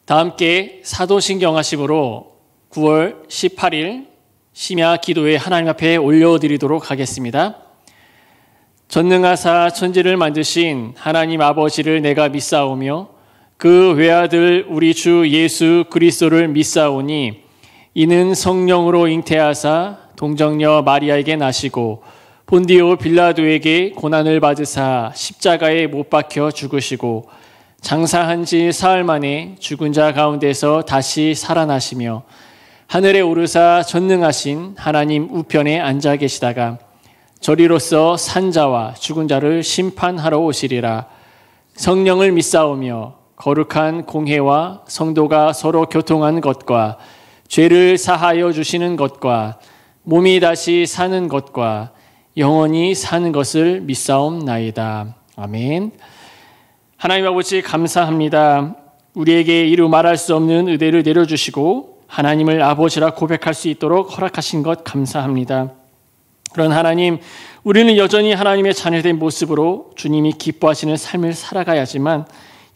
다 함께 사도신경하심으로 9월 18일 심야 기도회 하나님 앞에 올려드리도록 하겠습니다. 전능하사 천지를 만드신 하나님 아버지를 내가 믿사오며 그 외아들 우리 주 예수 그리스도를 믿사오니 이는 성령으로 잉태하사 동정녀 마리아에게 나시고 본디오 빌라도에게 고난을 받으사 십자가에 못 박혀 죽으시고 장사한 지 사흘 만에 죽은 자 가운데서 다시 살아나시며 하늘에 오르사 전능하신 하나님 우편에 앉아 계시다가 저리로서 산자와 죽은 자를 심판하러 오시리라. 성령을 믿사오며 거룩한 공회와 성도가 서로 교통한 것과 죄를 사하여 주시는 것과 몸이 다시 사는 것과 영원히 사는 것을 믿사옵나이다. 아멘. 하나님 아버지 감사합니다. 우리에게 이루 말할 수 없는 은혜를 내려주시고 하나님을 아버지라 고백할 수 있도록 허락하신 것 감사합니다. 그런 하나님, 우리는 여전히 하나님의 자녀된 모습으로 주님이 기뻐하시는 삶을 살아가야지만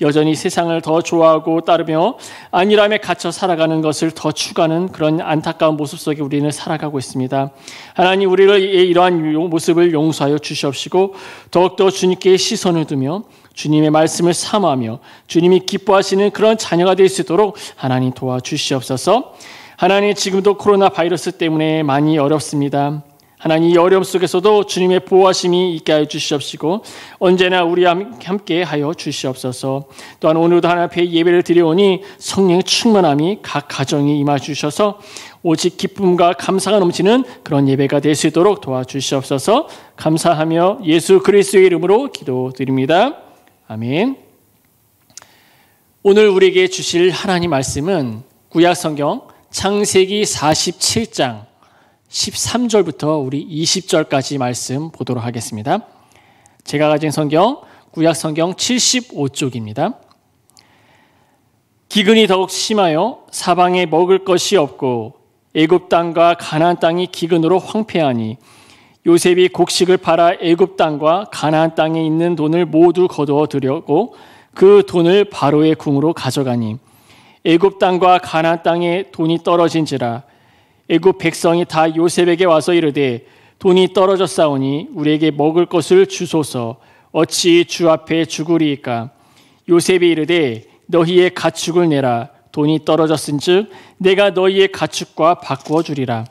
여전히 세상을 더 좋아하고 따르며 안일함에 갇혀 살아가는 것을 더 추구하는 그런 안타까운 모습 속에 우리는 살아가고 있습니다. 하나님, 우리를 이러한 모습을 용서하여 주시옵시고 더욱더 주님께 시선을 두며 주님의 말씀을 사모하며 주님이 기뻐하시는 그런 자녀가 될 수 있도록 하나님 도와주시옵소서. 하나님, 지금도 코로나 바이러스 때문에 많이 어렵습니다. 하나님, 이 어려움 속에서도 주님의 보호하심이 있게 하여 주시옵시고 언제나 우리와 함께 하여 주시옵소서. 또한 오늘도 하나님 앞에 예배를 드려오니 성령의 충만함이 각 가정에 임하 주셔서 오직 기쁨과 감사가 넘치는 그런 예배가 될 수 있도록 도와주시옵소서. 감사하며 예수 그리스도의 이름으로 기도드립니다. 아멘. 오늘 우리에게 주실 하나님 말씀은 구약성경 창세기 47장 13절부터 우리 20절까지 말씀 보도록 하겠습니다. 제가 가진 성경 구약성경 75쪽입니다. 기근이 더욱 심하여 사방에 먹을 것이 없고 애굽 땅과 가나안 땅이 기근으로 황폐하니 요셉이 곡식을 팔아 애굽 땅과 가나안 땅에 있는 돈을 모두 거두어 들였고 그 돈을 바로의 궁으로 가져가니 애굽 땅과 가나안 땅에 돈이 떨어진지라 애굽 백성이 다 요셉에게 와서 이르되 돈이 떨어졌사오니 우리에게 먹을 것을 주소서. 어찌 주 앞에 죽으리이까. 요셉이 이르되 너희의 가축을 내라. 돈이 떨어졌은즉 내가 너희의 가축과 바꾸어 주리라.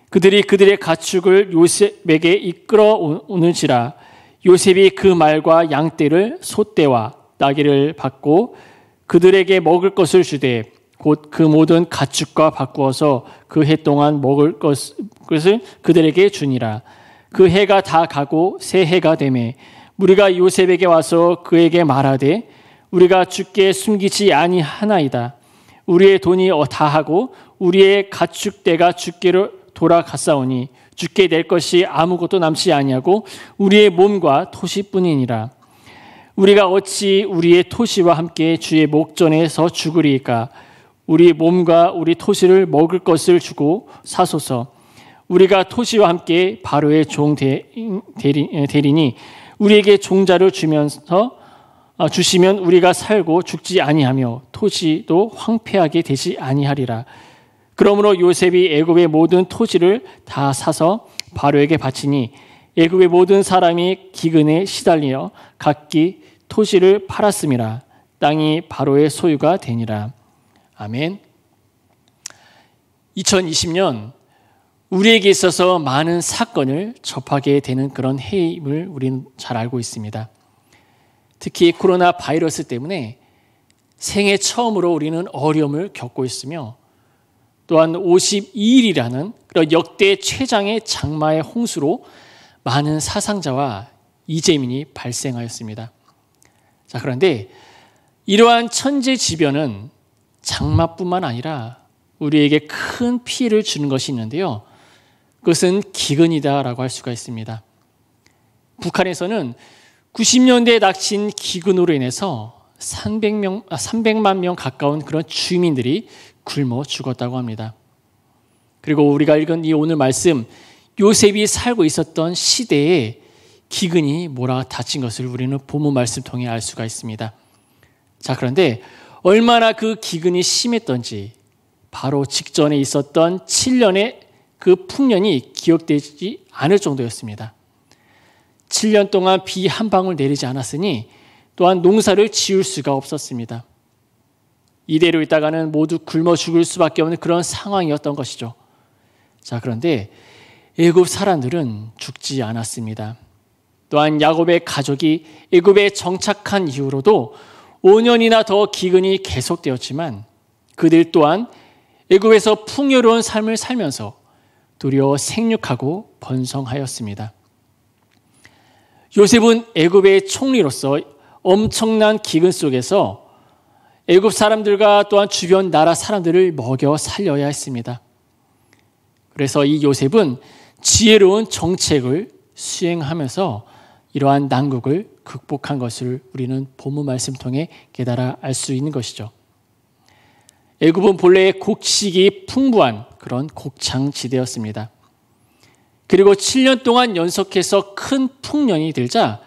그들이 그들의 가축을 요셉에게 이끌어 오는지라. 요셉이 그 말과 양떼를 소떼와 나귀를 받고 그들에게 먹을 것을 주되 곧 그 모든 가축과 바꾸어서 그 해 동안 먹을 것을 그들에게 주니라. 그 해가 다 가고 새 해가 되매 우리가 요셉에게 와서 그에게 말하되 우리가 주께 숨기지 아니하나이다. 우리의 돈이 다하고 우리의 가축대가 주께로 돌아갔사오니 주께 낼 것이 아무것도 남지 아니하고 우리의 몸과 토시뿐이니라. 우리가 어찌 우리의 토시와 함께 주의 목전에서 죽으리이까. 우리 몸과 우리 토시를 먹을 것을 주고 사소서. 우리가 토시와 함께 바로의 종 되리니 우리에게 종자를 주시면 우리가 살고 죽지 아니하며 토시도 황폐하게 되지 아니하리라. 그러므로 요셉이 애굽의 모든 토지를 다 사서 바로에게 바치니 애굽의 모든 사람이 기근에 시달리어 각기 토지를 팔았음이라. 땅이 바로의 소유가 되니라. 아멘. 2020년 우리에게 있어서 많은 사건을 접하게 되는 그런 해임을 우리는 잘 알고 있습니다. 특히 코로나 바이러스 때문에 생애 처음으로 우리는 어려움을 겪고 있으며 또한 52일이라는 그런 역대 최장의 장마의 홍수로 많은 사상자와 이재민이 발생하였습니다. 자, 그런데 이러한 천재지변은 장마뿐만 아니라 우리에게 큰 피해를 주는 것이 있는데요. 그것은 기근이다라고 할 수가 있습니다. 북한에서는 90년대에 닥친 기근으로 인해서 300만 명 가까운 그런 주민들이 굶어 죽었다고 합니다. 그리고 우리가 읽은 이 오늘 말씀, 요셉이 살고 있었던 시대에 기근이 몰아닥친 것을 우리는 본문 말씀 통해 알 수가 있습니다. 자, 그런데 얼마나 그 기근이 심했던지 바로 직전에 있었던 7년의 그 풍년이 기억되지 않을 정도였습니다. 7년 동안 비 한 방울 내리지 않았으니 또한 농사를 지을 수가 없었습니다. 이대로 있다가는 모두 굶어 죽을 수밖에 없는 그런 상황이었던 것이죠. 자, 그런데 애굽 사람들은 죽지 않았습니다. 또한 야곱의 가족이 애굽에 정착한 이후로도 5년이나 더 기근이 계속되었지만 그들 또한 애굽에서 풍요로운 삶을 살면서 도리어 생육하고 번성하였습니다. 요셉은 애굽의 총리로서 엄청난 기근 속에서 애굽 사람들과 또한 주변 나라 사람들을 먹여 살려야 했습니다. 그래서 이 요셉은 지혜로운 정책을 수행하면서 이러한 난국을 극복한 것을 우리는 본문 말씀 통해 깨달아 알 수 있는 것이죠. 애굽은 본래 곡식이 풍부한 그런 곡창지대였습니다. 그리고 7년 동안 연속해서 큰 풍년이 들자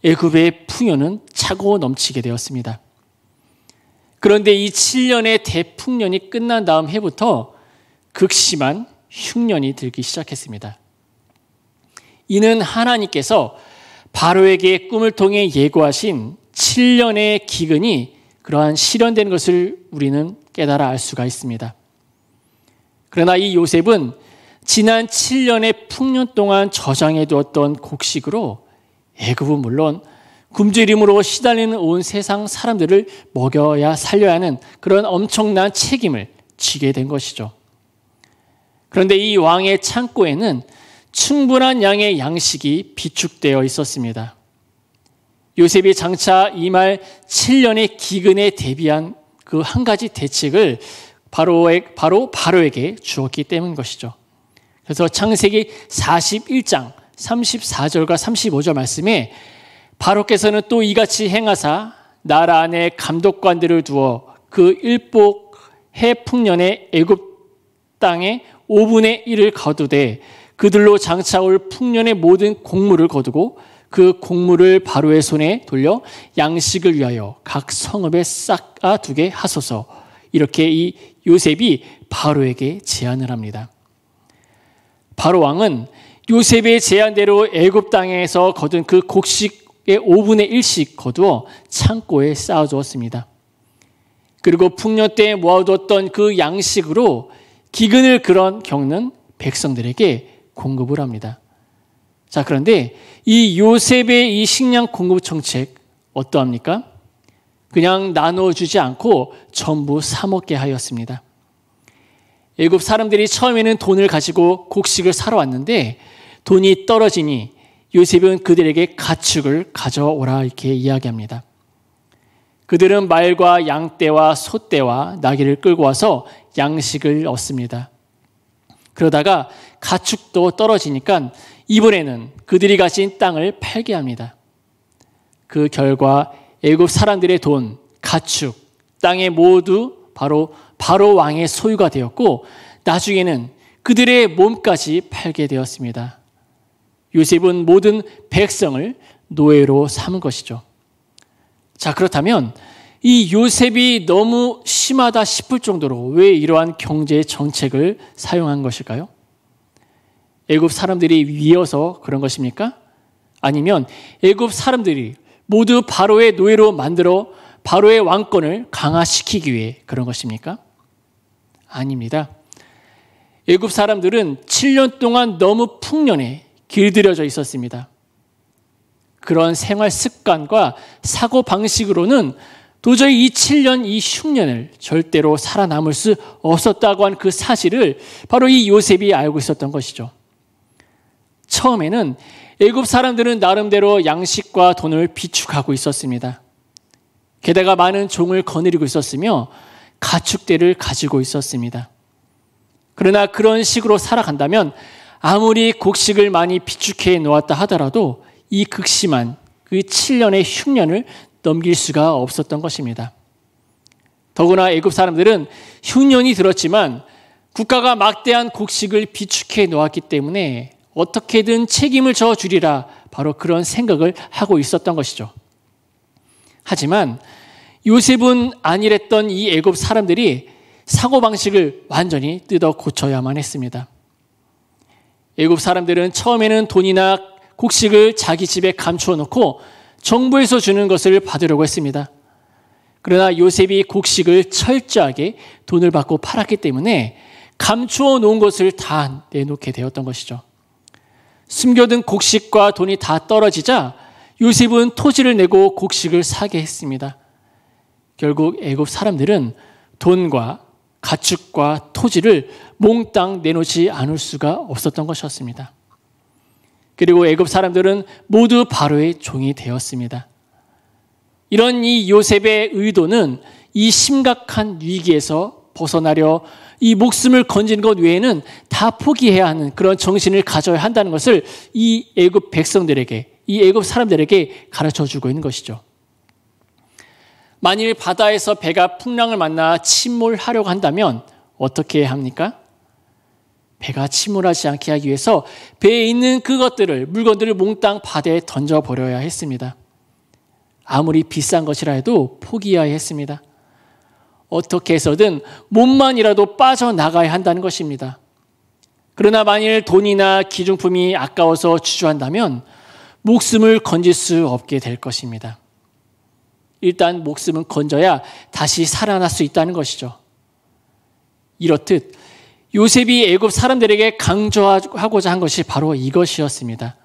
애굽의 풍요는 차고 넘치게 되었습니다. 그런데 이 7년의 대풍년이 끝난 다음 해부터 극심한 흉년이 들기 시작했습니다. 이는 하나님께서 바로에게 꿈을 통해 예고하신 7년의 기근이 그러한 실현된 것을 우리는 깨달아 알 수가 있습니다. 그러나 이 요셉은 지난 7년의 풍년 동안 저장해 두었던 곡식으로 애굽은 물론 굶주림으로 시달리는 온 세상 사람들을 먹여야 살려야 하는 그런 엄청난 책임을 지게 된 것이죠. 그런데 이 왕의 창고에는 충분한 양의 양식이 비축되어 있었습니다. 요셉이 장차 이말 7년의 기근에 대비한 그 한 가지 대책을 바로 바로에게 주었기 때문인 것이죠. 그래서 창세기 41장 34절과 35절 말씀에 바로께서는 또 이같이 행하사 나라 안에 감독관들을 두어 그 일복 해 풍년에 애굽 땅에 5분의 1을 거두되 그들로 장차 올 풍년의 모든 곡물을 거두고 그 곡물을 바로의 손에 돌려 양식을 위하여 각 성읍에 쌓아두게 하소서. 이렇게 이 요셉이 바로에게 제안을 합니다. 바로 왕은 요셉의 제안대로 애굽 땅에서 거둔 그 곡식의 5분의 1씩 거두어 창고에 쌓아두었습니다. 그리고 풍년 때 모아두었던 그 양식으로 기근을 겪는 백성들에게 공급을 합니다. 자, 그런데 이 요셉의 이 식량 공급 정책 어떠합니까? 그냥 나눠주지 않고 전부 사먹게 하였습니다. 애굽 사람들이 처음에는 돈을 가지고 곡식을 사러 왔는데 돈이 떨어지니 요셉은 그들에게 가축을 가져오라 이렇게 이야기합니다. 그들은 말과 양떼와 소떼와 나귀를 끌고 와서 양식을 얻습니다. 그러다가 가축도 떨어지니까 이번에는 그들이 가진 땅을 팔게 합니다. 그 결과 애굽 사람들의 돈, 가축, 땅에 모두 바로 왕의 소유가 되었고 나중에는 그들의 몸까지 팔게 되었습니다. 요셉은 모든 백성을 노예로 삼은 것이죠. 자, 그렇다면 이 요셉이 너무 심하다 싶을 정도로 왜 이러한 경제 정책을 사용한 것일까요? 애굽 사람들이 위어서 그런 것입니까? 아니면 애굽 사람들이 모두 바로의 노예로 만들어 바로의 왕권을 강화시키기 위해 그런 것입니까? 아닙니다. 애굽 사람들은 7년 동안 너무 풍년에 길들여져 있었습니다. 그런 생활 습관과 사고 방식으로는 도저히 이 7년, 이 흉년을 절대로 살아남을 수 없었다고 한 그 사실을 바로 이 요셉이 알고 있었던 것이죠. 처음에는 애굽 사람들은 나름대로 양식과 돈을 비축하고 있었습니다. 게다가 많은 종을 거느리고 있었으며 가축대를 가지고 있었습니다. 그러나 그런 식으로 살아간다면 아무리 곡식을 많이 비축해 놓았다 하더라도 이 극심한 그 7년의 흉년을 넘길 수가 없었던 것입니다. 더구나 애굽 사람들은 흉년이 들었지만 국가가 막대한 곡식을 비축해 놓았기 때문에 어떻게든 책임을 져주리라 바로 그런 생각을 하고 있었던 것이죠. 하지만 요셉은 안일했던 이 애굽 사람들이 사고방식을 완전히 뜯어 고쳐야만 했습니다. 애굽 사람들은 처음에는 돈이나 곡식을 자기 집에 감추어 놓고 정부에서 주는 것을 받으려고 했습니다. 그러나 요셉이 곡식을 철저하게 돈을 받고 팔았기 때문에 감추어 놓은 것을 다 내놓게 되었던 것이죠. 숨겨둔 곡식과 돈이 다 떨어지자 요셉은 토지를 내고 곡식을 사게 했습니다. 결국 애굽 사람들은 돈과 가축과 토지를 몽땅 내놓지 않을 수가 없었던 것이었습니다. 그리고 애굽 사람들은 모두 바로의 종이 되었습니다. 이런 이 요셉의 의도는 이 심각한 위기에서 벗어나려 이 목숨을 건지는 것 외에는 다 포기해야 하는 그런 정신을 가져야 한다는 것을 이 애굽 백성들에게, 이 애굽 사람들에게 가르쳐주고 있는 것이죠. 만일 바다에서 배가 풍랑을 만나 침몰하려고 한다면 어떻게 해야 합니까? 배가 침몰하지 않게 하기 위해서 배에 있는 그것들을, 물건들을 몽땅 바다에 던져버려야 했습니다. 아무리 비싼 것이라 해도 포기해야 했습니다. 어떻게 해서든 몸만이라도 빠져나가야 한다는 것입니다. 그러나 만일 돈이나 기중품이 아까워서 주저한다면 목숨을 건질 수 없게 될 것입니다. 일단 목숨은 건져야 다시 살아날 수 있다는 것이죠. 이렇듯 요셉이 애굽 사람들에게 강조하고자 한 것이 바로 이것이었습니다.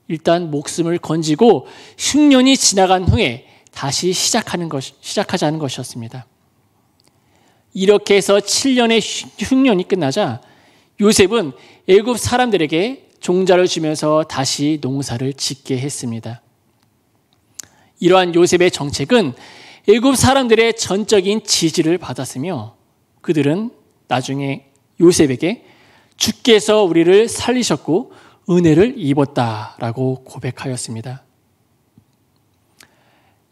일단 목숨을 건지고 흉년이 지나간 후에 다시 시작하자는 것이었습니다. 이렇게 해서 7년의 흉년이 끝나자 요셉은 애굽 사람들에게 종자를 주면서 다시 농사를 짓게 했습니다. 이러한 요셉의 정책은 애굽 사람들의 전적인 지지를 받았으며 그들은 나중에 요셉에게 주께서 우리를 살리셨고 은혜를 입었다라고 고백하였습니다.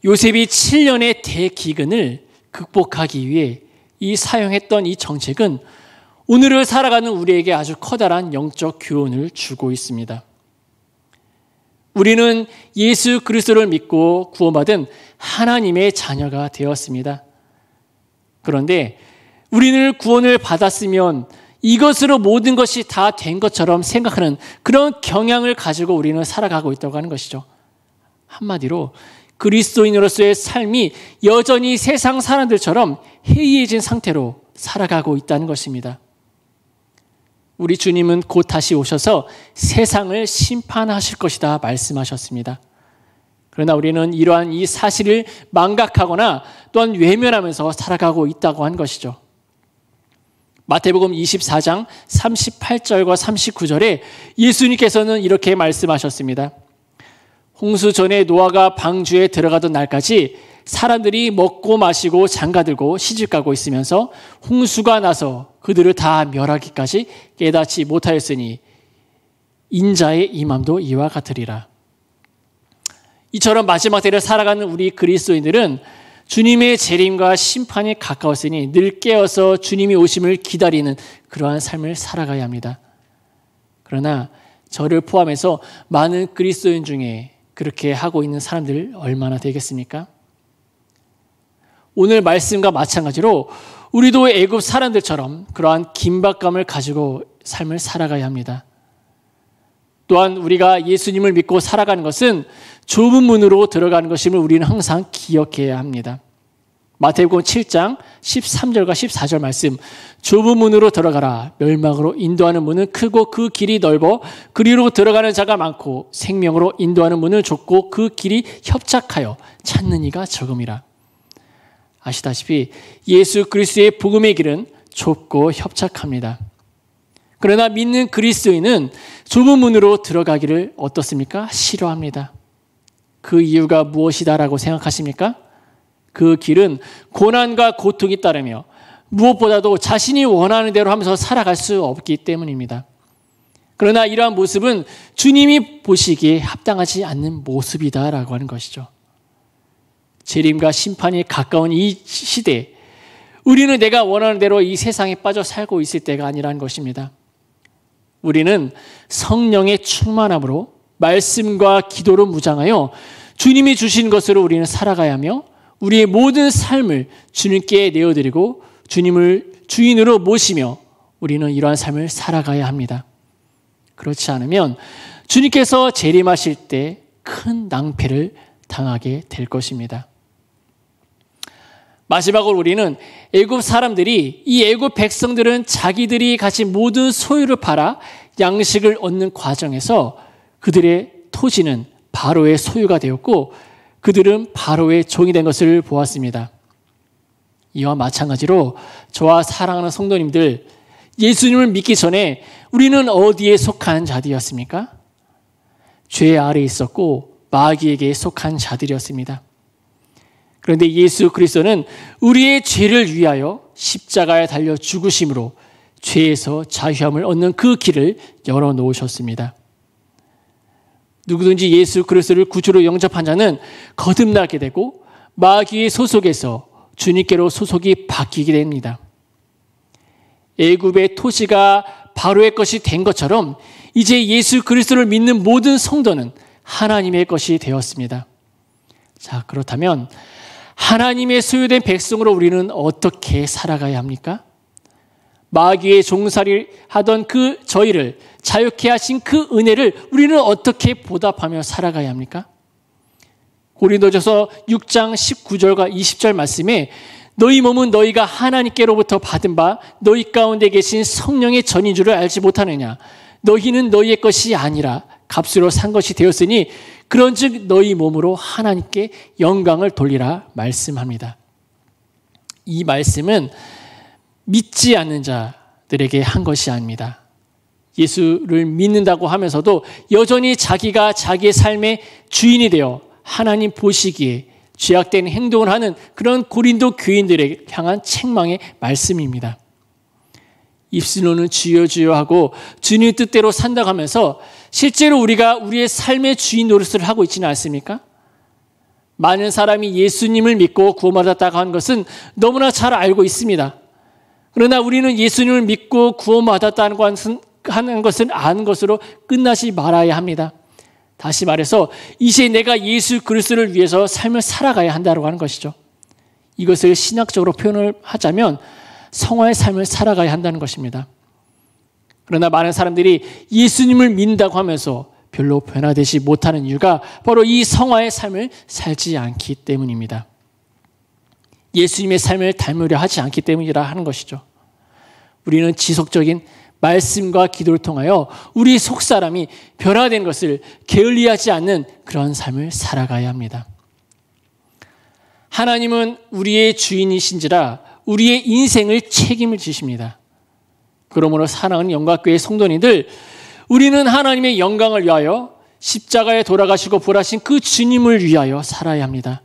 요셉이 7년의 대기근을 극복하기 위해 사용했던 이 정책은 오늘을 살아가는 우리에게 아주 커다란 영적 교훈을 주고 있습니다. 우리는 예수 그리스도를 믿고 구원받은 하나님의 자녀가 되었습니다. 그런데 우리는 구원을 받았으면 이것으로 모든 것이 다 된 것처럼 생각하는 그런 경향을 가지고 우리는 살아가고 있다고 하는 것이죠. 한마디로 그리스도인으로서의 삶이 여전히 세상 사람들처럼 해이해진 상태로 살아가고 있다는 것입니다. 우리 주님은 곧 다시 오셔서 세상을 심판하실 것이다 말씀하셨습니다. 그러나 우리는 이러한 이 사실을 망각하거나 또한 외면하면서 살아가고 있다고 한 것이죠. 마태복음 24장 38절과 39절에 예수님께서는 이렇게 말씀하셨습니다. 홍수 전에 노아가 방주에 들어가던 날까지 사람들이 먹고 마시고 장가들고 시집가고 있으면서 홍수가 나서 그들을 다 멸하기까지 깨닫지 못하였으니 인자의 임함도 이와 같으리라. 이처럼 마지막 때를 살아가는 우리 그리스도인들은 주님의 재림과 심판이 가까웠으니 늘 깨어서 주님이 오심을 기다리는 그러한 삶을 살아가야 합니다. 그러나 저를 포함해서 많은 그리스도인 중에 그렇게 하고 있는 사람들 얼마나 되겠습니까? 오늘 말씀과 마찬가지로 우리도 애굽 사람들처럼 그러한 긴박감을 가지고 삶을 살아가야 합니다. 또한 우리가 예수님을 믿고 살아가는 것은 좁은 문으로 들어가는 것임을 우리는 항상 기억해야 합니다. 마태복음 7장 13절과 14절 말씀, 좁은 문으로 들어가라. 멸망으로 인도하는 문은 크고 그 길이 넓어 그리로 들어가는 자가 많고 생명으로 인도하는 문은 좁고 그 길이 협착하여 찾는 이가 적음이라. 아시다시피 예수 그리스도의 복음의 길은 좁고 협착합니다. 그러나 믿는 그리스도인은 좁은 문으로 들어가기를 어떻습니까? 싫어합니다. 그 이유가 무엇이다라고 생각하십니까? 그 길은 고난과 고통이 따르며 무엇보다도 자신이 원하는 대로 하면서 살아갈 수 없기 때문입니다. 그러나 이러한 모습은 주님이 보시기에 합당하지 않는 모습이다라고 하는 것이죠. 재림과 심판이 가까운 이 시대에 우리는 내가 원하는 대로 이 세상에 빠져 살고 있을 때가 아니라는 것입니다. 우리는 성령의 충만함으로 말씀과 기도로 무장하여 주님이 주신 것으로 우리는 살아가야 하며 우리의 모든 삶을 주님께 내어드리고 주님을 주인으로 모시며 우리는 이러한 삶을 살아가야 합니다. 그렇지 않으면 주님께서 재림하실 때 큰 낭패를 당하게 될 것입니다. 마지막으로 우리는 애굽 사람들이, 이 애굽 백성들은 자기들이 가진 모든 소유를 팔아 양식을 얻는 과정에서 그들의 토지는 바로의 소유가 되었고 그들은 바로의 종이 된 것을 보았습니다. 이와 마찬가지로 저와 사랑하는 성도님들, 예수님을 믿기 전에 우리는 어디에 속한 자들이었습니까? 죄 아래에 있었고 마귀에게 속한 자들이었습니다. 그런데 예수 그리스도는 우리의 죄를 위하여 십자가에 달려 죽으심으로 죄에서 자유함을 얻는 그 길을 열어놓으셨습니다. 누구든지 예수 그리스도를 구주로 영접한 자는 거듭나게 되고 마귀의 소속에서 주님께로 소속이 바뀌게 됩니다. 애굽의 토지가 바로의 것이 된 것처럼 이제 예수 그리스도를 믿는 모든 성도는 하나님의 것이 되었습니다. 자, 그렇다면 하나님의 소유된 백성으로 우리는 어떻게 살아가야 합니까? 마귀의 종살이 하던 그 저희를 자유케 하신 그 은혜를 우리는 어떻게 보답하며 살아가야 합니까? 고린도전서 6장 19절과 20절 말씀에 너희 몸은 너희가 하나님께로부터 받은 바 너희 가운데 계신 성령의 전인 줄을 알지 못하느냐? 너희는 너희의 것이 아니라 값으로 산 것이 되었으니 그런즉 너희 몸으로 하나님께 영광을 돌리라 말씀합니다. 이 말씀은 믿지 않는 자들에게 한 것이 아닙니다. 예수를 믿는다고 하면서도 여전히 자기가 자기의 삶의 주인이 되어 하나님 보시기에 죄악된 행동을 하는 그런 고린도 교인들에게 향한 책망의 말씀입니다. 입술로는 주여 주여 하고 주님 뜻대로 산다고 하면서 실제로 우리가 우리의 삶의 주인 노릇을 하고 있지는 않습니까? 많은 사람이 예수님을 믿고 구원받았다고 하는 것은 너무나 잘 알고 있습니다. 그러나 우리는 예수님을 믿고 구원받았다는 것은 아는 것으로 끝나지 말아야 합니다. 다시 말해서 이제 내가 예수 그리스도를 위해서 삶을 살아가야 한다고 하는 것이죠. 이것을 신학적으로 표현을 하자면 성화의 삶을 살아가야 한다는 것입니다. 그러나 많은 사람들이 예수님을 믿는다고 하면서 별로 변화되지 못하는 이유가 바로 이 성화의 삶을 살지 않기 때문입니다. 예수님의 삶을 닮으려 하지 않기 때문이라 하는 것이죠. 우리는 지속적인 말씀과 기도를 통하여 우리 속사람이 변화된 것을 게을리하지 않는 그런 삶을 살아가야 합니다. 하나님은 우리의 주인이신지라 우리의 인생을 책임을 지십니다. 그러므로 사랑하는 영광교회 성도님들, 우리는 하나님의 영광을 위하여 십자가에 돌아가시고 부활하신 그 주님을 위하여 살아야 합니다.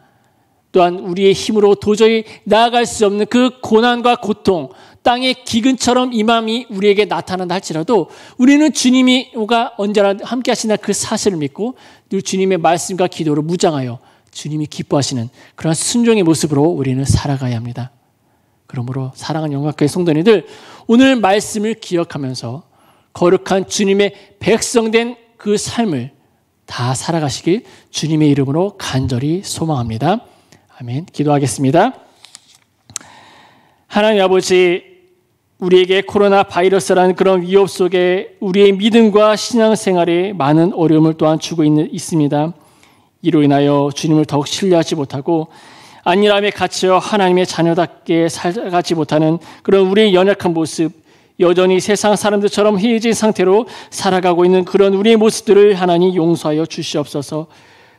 또한 우리의 힘으로 도저히 나아갈 수 없는 그 고난과 고통, 땅의 기근처럼 임함이 우리에게 나타난다 할지라도 우리는 주님이가 언제나 함께 하신다 그 사실을 믿고 늘 주님의 말씀과 기도로 무장하여 주님이 기뻐하시는 그런 순종의 모습으로 우리는 살아가야 합니다. 그러므로 사랑하는 영광교회 성도님들, 오늘 말씀을 기억하면서 거룩한 주님의 백성된 그 삶을 다 살아가시길 주님의 이름으로 간절히 소망합니다. 아멘. 기도하겠습니다. 하나님 아버지, 우리에게 코로나 바이러스라는 그런 위협 속에 우리의 믿음과 신앙생활에 많은 어려움을 또한 주고 있습니다. 이로 인하여 주님을 더욱 신뢰하지 못하고 안일함에 갇혀 하나님의 자녀답게 살아가지 못하는 그런 우리의 연약한 모습, 여전히 세상 사람들처럼 해이진 상태로 살아가고 있는 그런 우리의 모습들을 하나님 용서하여 주시옵소서.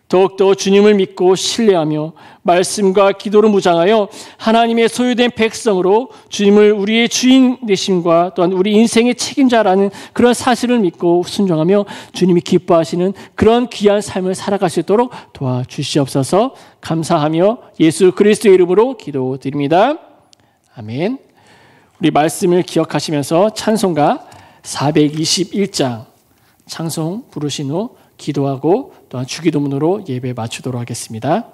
더욱더 주님을 믿고 신뢰하며 말씀과 기도로 무장하여 하나님의 소유된 백성으로 주님을 우리의 주인 되심과 또한 우리 인생의 책임자라는 그런 사실을 믿고 순종하며 주님이 기뻐하시는 그런 귀한 삶을 살아갈 수 있도록 도와주시옵소서. 감사하며 예수 그리스도의 이름으로 기도드립니다. 아멘. 우리 말씀을 기억하시면서 찬송가 421장 찬송 부르신 후 기도하고 또한 주기도문으로 예배 마치도록 하겠습니다.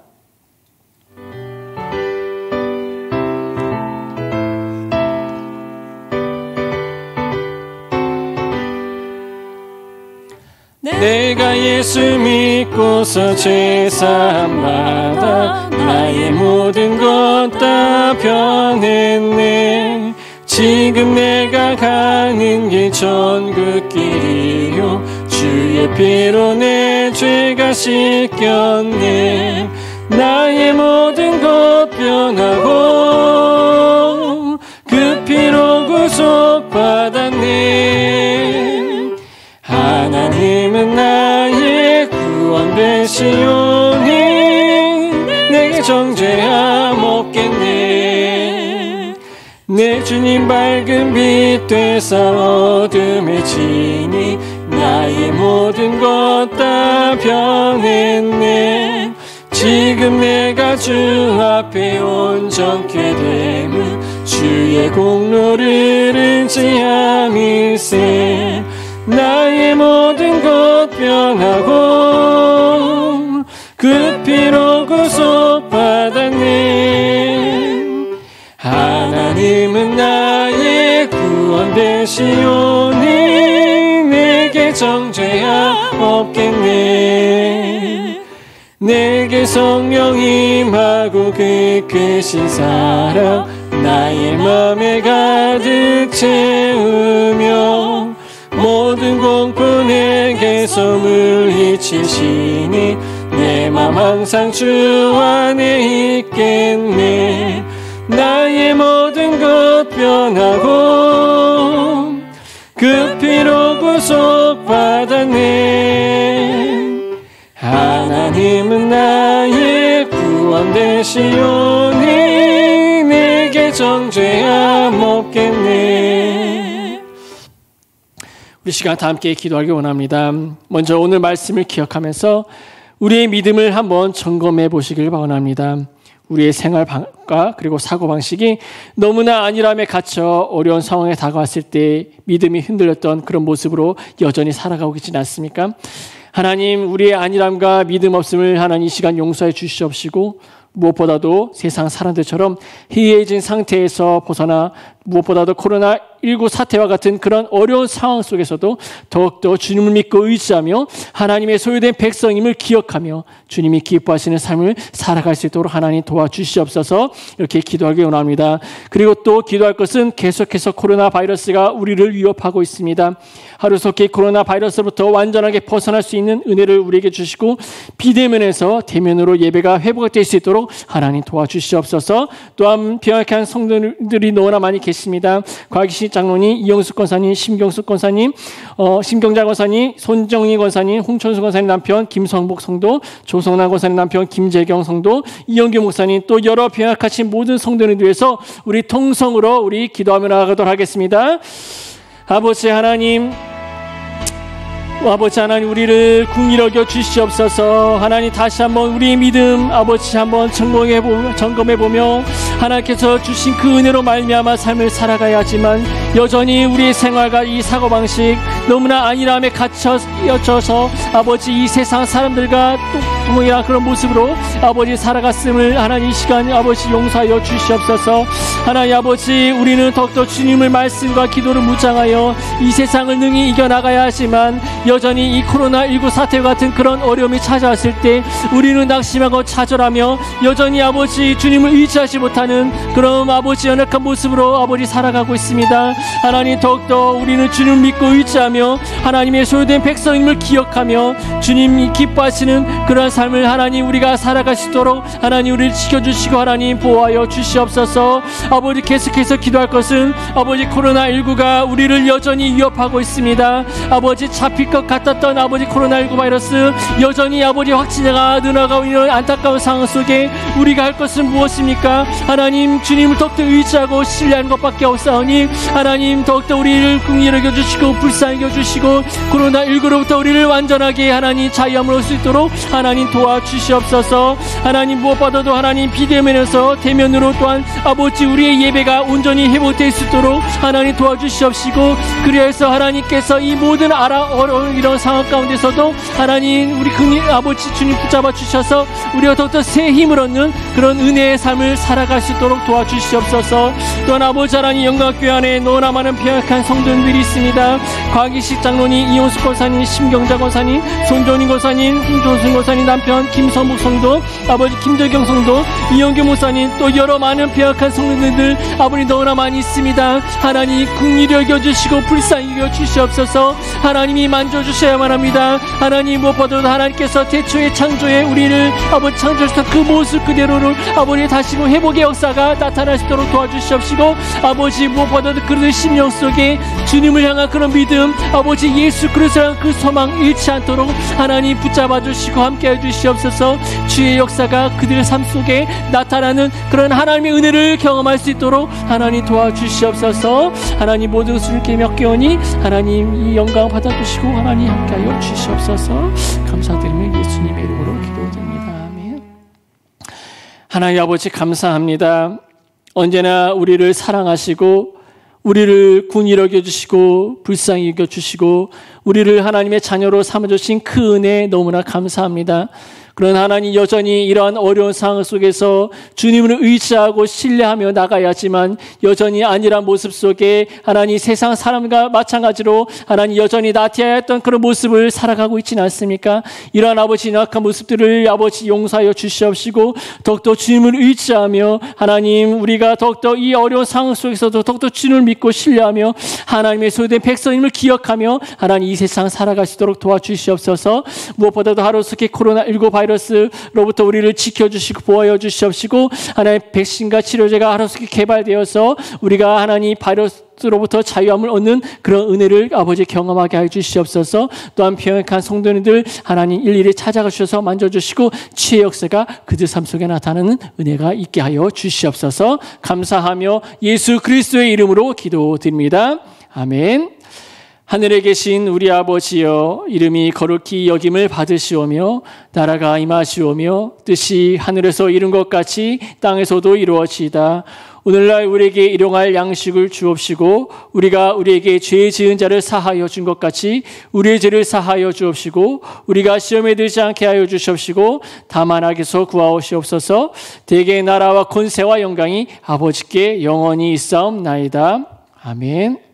내 내가 예수 믿고서 제사함 받아 나의 모든 것 다 변했네. 지금 내가 가는 길 천국길이요 주의 피로 내 죄가 씻겼네. 나의 모든 것 변하고 그 피로 구속받았네. 하나님은 나의 구원 되시오니 내게 정죄함 없겠네. 내 주님 밝은 빛 되사 어둠에 지니 나의 모든 것 다 변했네. 지금 내가 주 앞에 온전케 됨은 주의 공로를 의지함일세. 나의 모든 것 변하고 그 피로 구속받았네. 하나님은 나의 구원 되시오니 내게 정죄함 없겠네. 내게 성령 임하고 그 크신 사랑 나의 맘에 가득 채우며 모든 공포 내게서 물리치시니 내 맘 항상 주 안에 있겠네. 나의 모든 것 변하고 그 피로 구속받았네. 하나님은 나의 구원 되시오니 내게 정죄함 없겠네. 우리 시간 다 함께 기도하기 원합니다. 먼저 오늘 말씀을 기억하면서 우리의 믿음을 한번 점검해 보시길 바랍니다. 우리의 생활과 그리고 사고방식이 너무나 안일함에 갇혀 어려운 상황에 다가왔을 때 믿음이 흔들렸던 그런 모습으로 여전히 살아가고 계시지 않습니까? 하나님, 우리의 안일함과 믿음 없음을 하나님 이 시간 용서해 주시옵시고 무엇보다도 세상 사람들처럼 해이해진 상태에서 벗어나 무엇보다도 코로나19 사태와 같은 그런 어려운 상황 속에서도 더욱더 주님을 믿고 의지하며 하나님의 소유된 백성임을 기억하며 주님이 기뻐하시는 삶을 살아갈 수 있도록 하나님 도와주시옵소서. 이렇게 기도하기 원합니다. 그리고 또 기도할 것은 계속해서 코로나 바이러스가 우리를 위협하고 있습니다. 하루속히 코로나 바이러스로부터 완전하게 벗어날 수 있는 은혜를 우리에게 주시고 비대면에서 대면으로 예배가 회복될 수 있도록 하나님 도와주시옵소서. 또한 병약한 성도들이 너무나 많이 계십니다. 곽희신 장로님, 이영숙 권사님, 심경숙 권사님, 심경자 권사님, 손정희 권사님, 홍천수 권사님 남편 김성복 성도, 조성남 권사님 남편 김재경 성도, 이영규 목사님, 또 여러 병약하신 모든 성도들을 위해서 우리 통성으로 우리 기도하며 나아가도록 하겠습니다. 아버지 하나님, 아버지 하나님, 우리를 긍휼히 여겨 주시옵소서. 하나님, 다시 한번 우리의 믿음 아버지 한번 점검해보며 하나님께서 주신 그 은혜로 말미암아 삶을 살아가야 하지만 여전히 우리의 생활과 이 사고방식 너무나 안일함에 갇혀서 아버지 이 세상 사람들과 동일한 그런 모습으로 아버지 살아갔음을 하나님 이 시간 아버지 용서하여 주시옵소서. 하나님 아버지, 우리는 더욱더 주님을 말씀과 기도를 묵상하여 이 세상을 능히 이겨나가야 하지만 여전히 이 코로나19 사태와 같은 그런 어려움이 찾아왔을 때 우리는 낙심하고 좌절하며 여전히 아버지 주님을 의지하지 못하는 그런 아버지 연약한 모습으로 아버지 살아가고 있습니다. 하나님, 더욱더 우리는 주님을 믿고 의지하며 하나님의 소유된 백성임을 기억하며 주님이 기뻐하시는 그러한 삶을 하나님 우리가 살아갈 수 있도록 하나님 우리를 지켜주시고 하나님 보호하여 주시옵소서. 아버지, 계속해서 기도할 것은 아버지 코로나19가 우리를 여전히 위협하고 있습니다. 아버지, 잡힐 것 같았던 아버지 코로나19 바이러스 여전히 아버지 확진자가 늘어나고 있는 안타까운 상황 속에 우리가 할 것은 무엇입니까? 하나님, 주님을 더욱더 의지하고 신뢰하는 것밖에 없사오니 하나님 더욱더 우리를 긍휼히 여겨주시고 불쌍히 여겨주시고 코로나19로부터 우리를 완전하게 하나님 자유함을 얻을 수 있도록 하나님 하나님 도와주시옵소서. 하나님 무엇보다도 하나님 비대면에서 대면으로 또한 아버지 우리의 예배가 온전히 회복될 수 있도록 하나님 도와주시옵시고, 그래서 하나님께서 이 모든 어려운 이런 상황 가운데서도 하나님 우리 아버지 주님 붙잡아 주셔서 우리가 더욱더 새 힘을 얻는 그런 은혜의 삶을 살아갈 수 있도록 도와주시옵소서. 또한 아버지 하나님 영광교회 안에 너무나 많은 배역한 성도들이 있습니다. 곽이식 장로님, 이용숙 권사님, 심경자 권사님, 손종인 권사님, 홍조순 권사님 남편 김선복 성도, 아버지 김재경 성도, 이영규 목사님, 또 여러 많은 배역한 성도들 아버지 너무나 많이 있습니다. 하나님 긍휼히 여겨주시고 불쌍히 여겨주시옵소서. 하나님이 만져주셔야만 합니다. 하나님 무엇보다도 하나님께서 태초의 창조에 우리를 아버지 창조하셨던 그 모습 그대로를 아버지 다시 회복의 역사가 나타날 수 있도록 도와주시옵시고, 아버지 무엇보다도 그들 심령 속에 주님을 향한 그런 믿음, 아버지 예수 그리스도를 향한 그 소망 잃지 않도록 하나님 붙잡아 주시고 함께해 주시옵소서. 주의 역사가 그들의 삶 속에 나타나는 그런 하나님의 은혜를 경험할 수 있도록 하나님 도와주시옵소서. 하나님 모든 것을 이렇게 맡겨오니 하나님 이 영광 받아주시고 하나님 함께하여 주시옵소서. 감사드리며 예수님의 이름으로 기도드립니다. 아멘. 하나님 아버지 감사합니다. 언제나 우리를 사랑하시고 우리를 긍휼히 여겨주시고 불쌍히 여겨주시고 우리를 하나님의 자녀로 삼아주신 그 은혜 너무나 감사합니다. 그런 하나님 여전히 이러한 어려운 상황 속에서 주님을 의지하고 신뢰하며 나가야 하지만 여전히 아니란 모습 속에 하나님 세상 사람과 마찬가지로 하나님 여전히 나태해야 했던 그런 모습을 살아가고 있지는 않습니까? 이러한 아버지 연약한 모습들을 아버지 용서하여 주시옵시고 더욱더 주님을 의지하며 하나님 우리가 더욱더 이 어려운 상황 속에서도 더욱더 주님을 믿고 신뢰하며 하나님의 소유된 백성임을 기억하며 하나님 이 세상 살아갈 수 있도록 도와주시옵소서. 무엇보다도 하루속에 코로나19 바이러스로부터 우리를 지켜주시고 보호하여 주시옵시고 하나님 백신과 치료제가 하루속에 개발되어서 우리가 하나님 바이러스로부터 자유함을 얻는 그런 은혜를 아버지 경험하게 하여 주시옵소서. 또한 병약한 성도님들 하나님 일일이 찾아가 주셔서 만져주시고 치의 역사가 그들 삶 속에 나타나는 은혜가 있게 하여 주시옵소서. 감사하며 예수 그리스도의 이름으로 기도드립니다. 아멘. 하늘에 계신 우리 아버지여, 이름이 거룩히 여김을 받으시오며 나라가 임하시오며 뜻이 하늘에서 이룬 것 같이 땅에서도 이루어지이다. 오늘날 우리에게 일용할 양식을 주옵시고 우리가 우리에게 죄 지은 자를 사하여 준 것 같이 우리의 죄를 사하여 주옵시고 우리가 시험에 들지 않게 하여 주시옵시고 다만 악에서 구하옵시옵소서. 대개의 나라와 권세와 영광이 아버지께 영원히 있사옵나이다. 아멘.